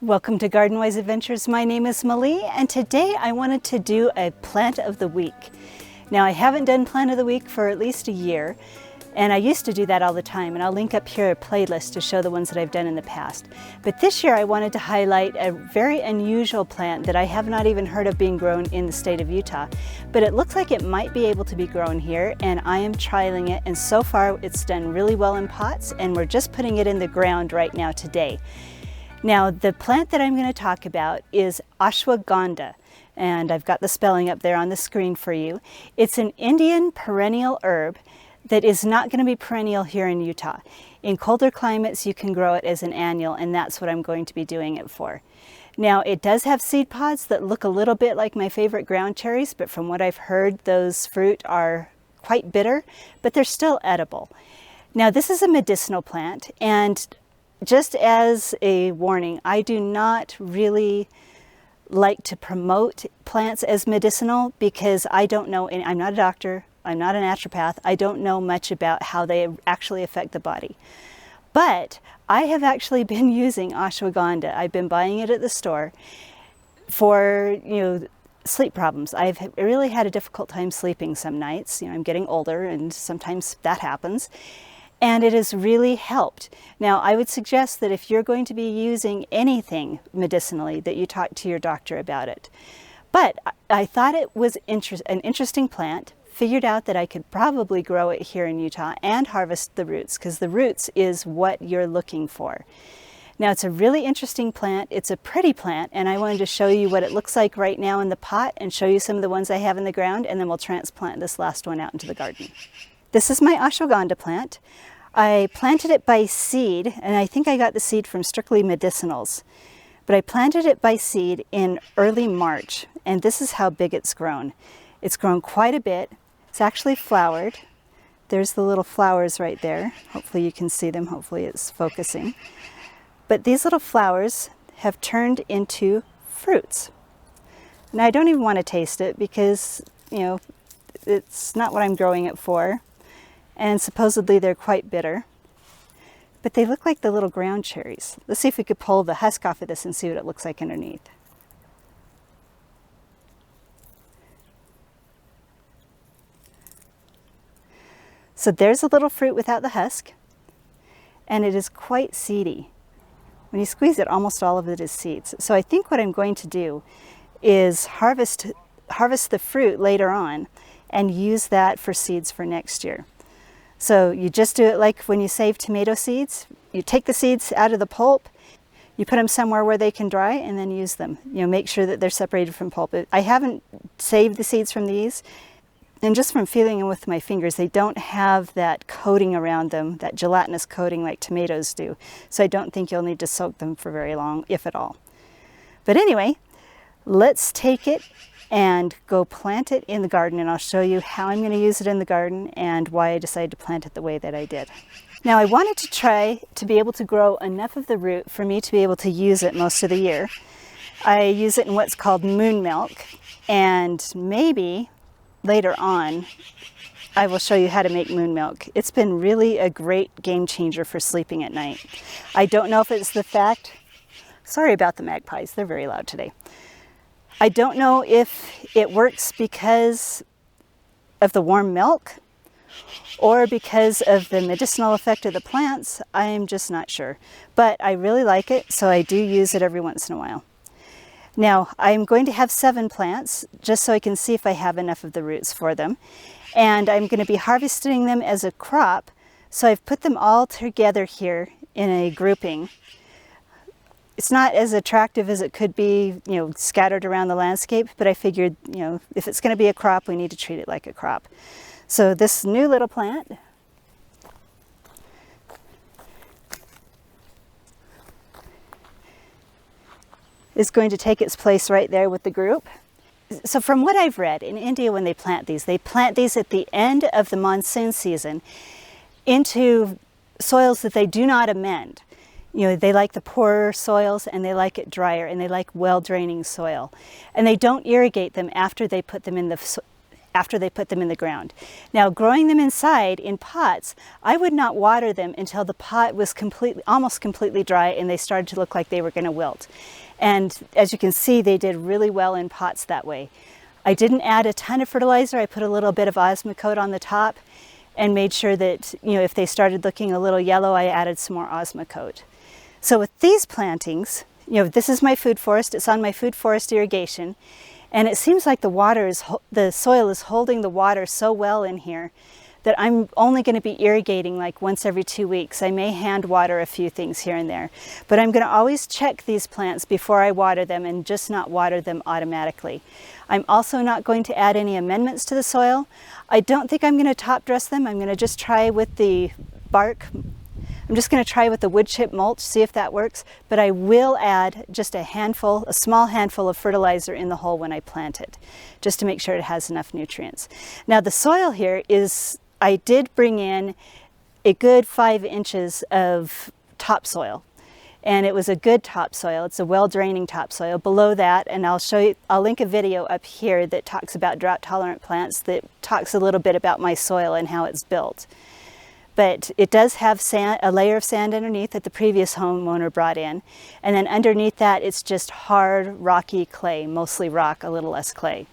Welcome to Garden Wise Adventures. My name is Malie, and today I wanted to do a plant of the week. Now, I haven't done plant of the week for at least a year, and I used to do that all the time, and I'll link up here a playlist to show the ones that I've done in the past. But this year I wanted to highlight a very unusual plant that I have not even heard of being grown in the state of Utah, but it looks like it might be able to be grown here, and I am trialing it, and so far it's done really well in pots, and we're just putting it in the ground right now today. Now, the plant that I'm going to talk about is Ashwagandha, and I've got the spelling up there on the screen for you. It's an Indian perennial herb that is not going to be perennial here in Utah. In colder climates, you can grow it as an annual, and that's what I'm going to be doing it for. Now, it does have seed pods that look a little bit like my favorite ground cherries, but from what I've heard, those fruit are quite bitter, but they're still edible. Now, this is a medicinal plant, and just as a warning, I do not really like to promote plants as medicinal because I don't know, and I'm not a doctor, I'm not a naturopath, I don't know much about how they actually affect the body. But I have actually been using ashwagandha. I've been buying it at the store for, sleep problems. I've really had a difficult time sleeping some nights. I'm getting older and sometimes that happens. And it has really helped. Now, I would suggest that if you're going to be using anything medicinally, that you talk to your doctor about it. But I thought it was an interesting plant, figured out that I could probably grow it here in Utah and harvest the roots, because the roots is what you're looking for. Now, it's a really interesting plant. It's a pretty plant, and I wanted to show you what it looks like right now in the pot and show you some of the ones I have in the ground, and then we'll transplant this last one out into the garden. This is my ashwagandha plant. I planted it by seed, and I think I got the seed from Strictly Medicinals. But I planted it by seed in early March, and this is how big it's grown. It's grown quite a bit. It's actually flowered. There's the little flowers right there. Hopefully you can see them. Hopefully it's focusing. But these little flowers have turned into fruits. And I don't even want to taste it because, it's not what I'm growing it for. And supposedly they're quite bitter, but they look like the little ground cherries. Let's see if we could pull the husk off of this and see what it looks like underneath. So there's a little fruit without the husk, and it is quite seedy. When you squeeze it, almost all of it is seeds. So I think what I'm going to do is harvest the fruit later on and use that for seeds for next year. So you just do it like when you save tomato seeds. You take the seeds out of the pulp, you put them somewhere where they can dry, and then use them. Make sure that they're separated from pulp. I haven't saved the seeds from these, and just from feeling them with my fingers, they don't have that coating around them, that gelatinous coating like tomatoes do. So I don't think you'll need to soak them for very long, if at all. But anyway, let's take it and go plant it in the garden, and I'll show you how I'm going to use it in the garden and why I decided to plant it the way that I did. Now, I wanted to try to be able to grow enough of the root for me to be able to use it most of the year. I use it in what's called moon milk, and maybe later on I will show you how to make moon milk. It's been really a great game changer for sleeping at night. I don't know if it's the fact, sorry about the magpies, they're very loud today. I don't know if it works because of the warm milk or because of the medicinal effect of the plants. I'm just not sure. But I really like it, so I do use it every once in a while. Now, I'm going to have 7 plants just so I can see if I have enough of the roots for them. And I'm going to be harvesting them as a crop, so I've put them all together here in a grouping. It's not as attractive as it could be, scattered around the landscape, but I figured, if it's going to be a crop, we need to treat it like a crop. So this new little plant is going to take its place right there with the group. So from what I've read, in India when they plant these at the end of the monsoon season into soils that they do not amend. They like the poorer soils, and they like it drier, and they like well-draining soil. And they don't irrigate them after they put them in the after they put them in the ground. Now, growing them inside in pots, I would not water them until the pot was almost completely dry and they started to look like they were going to wilt. And as you can see, they did really well in pots that way. I didn't add a ton of fertilizer. I put a little bit of Osmocote on the top and made sure that, if they started looking a little yellow, I added some more Osmocote. So with these plantings, this is my food forest. It's on my food forest irrigation. And it seems like the soil is holding the water so well in here that I'm only going to be irrigating like once every 2 weeks. I may hand water a few things here and there, but I'm going to always check these plants before I water them and just not water them automatically. I'm also not going to add any amendments to the soil. I don't think I'm going to top dress them. I'm going to just try with the bark. I'm just going to try with the wood chip mulch, see if that works, but I will add just a small handful of fertilizer in the hole when I plant it, just to make sure it has enough nutrients. Now the soil here I did bring in a good 5 inches of topsoil, and it was a good topsoil. It's a well-draining topsoil. Below that, and I'll link a video up here that talks about drought-tolerant plants, that talks a little bit about my soil and how it's built. But it does have a layer of sand underneath that the previous homeowner brought in. And then underneath that, it's just hard, rocky clay, mostly rock, a little less clay.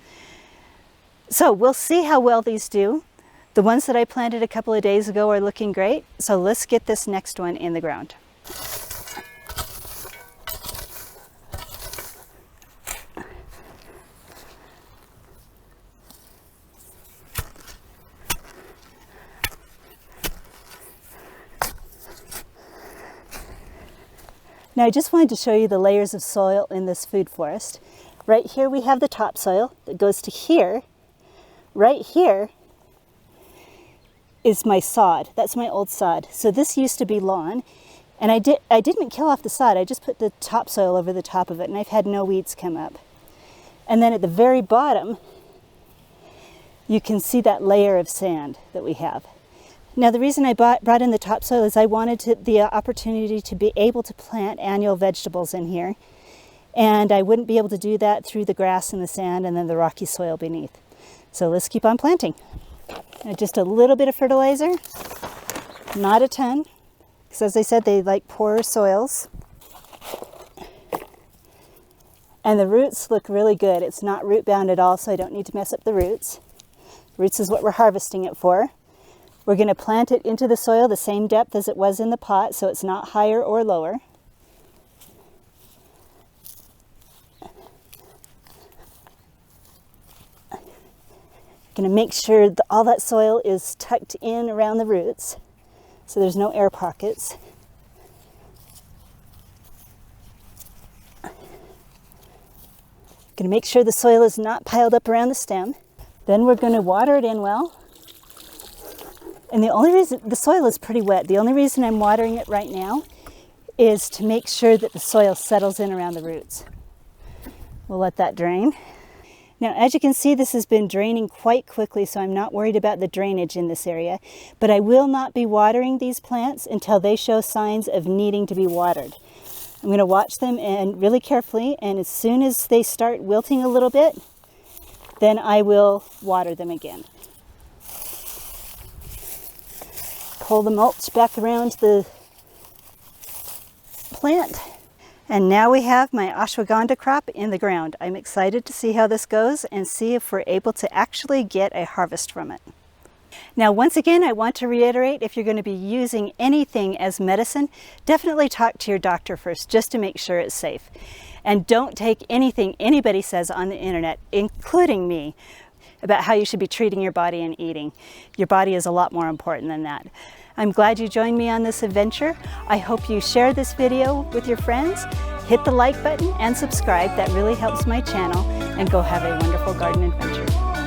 So we'll see how well these do. The ones that I planted a couple of days ago are looking great. So let's get this next one in the ground. Now I just wanted to show you the layers of soil in this food forest. Right here we have the topsoil that goes to here. Right here is my sod. That's my old sod. So this used to be lawn, and I didn't kill off the sod. I just put the topsoil over the top of it, and I've had no weeds come up. And then at the very bottom, you can see that layer of sand that we have. Now the reason I brought in the topsoil is I wanted the opportunity to be able to plant annual vegetables in here, and I wouldn't be able to do that through the grass and the sand and then the rocky soil beneath. So let's keep on planting. Now just a little bit of fertilizer, not a ton, because as I said, they like poorer soils. And the roots look really good. It's not root bound at all, so I don't need to mess up the roots. Roots is what we're harvesting it for. We're going to plant it into the soil the same depth as it was in the pot, so it's not higher or lower. Going to make sure that all that soil is tucked in around the roots, so there's no air pockets. Going to make sure the soil is not piled up around the stem. Then we're going to water it in well. And the only reason, the soil is pretty wet, the only reason I'm watering it right now is to make sure that the soil settles in around the roots. We'll let that drain. Now, as you can see, this has been draining quite quickly, so I'm not worried about the drainage in this area. But I will not be watering these plants until they show signs of needing to be watered. I'm going to watch them and really carefully, and as soon as they start wilting a little bit, then I will water them again. Pull the mulch back around the plant. And now we have my ashwagandha crop in the ground. I'm excited to see how this goes and see if we're able to actually get a harvest from it. Now, once again, I want to reiterate, if you're going to be using anything as medicine, definitely talk to your doctor first, just to make sure it's safe. And don't take anything anybody says on the internet, including me, about how you should be treating your body and eating. Your body is a lot more important than that. I'm glad you joined me on this adventure. I hope you share this video with your friends. Hit the like button and subscribe. That really helps my channel. And go have a wonderful garden adventure.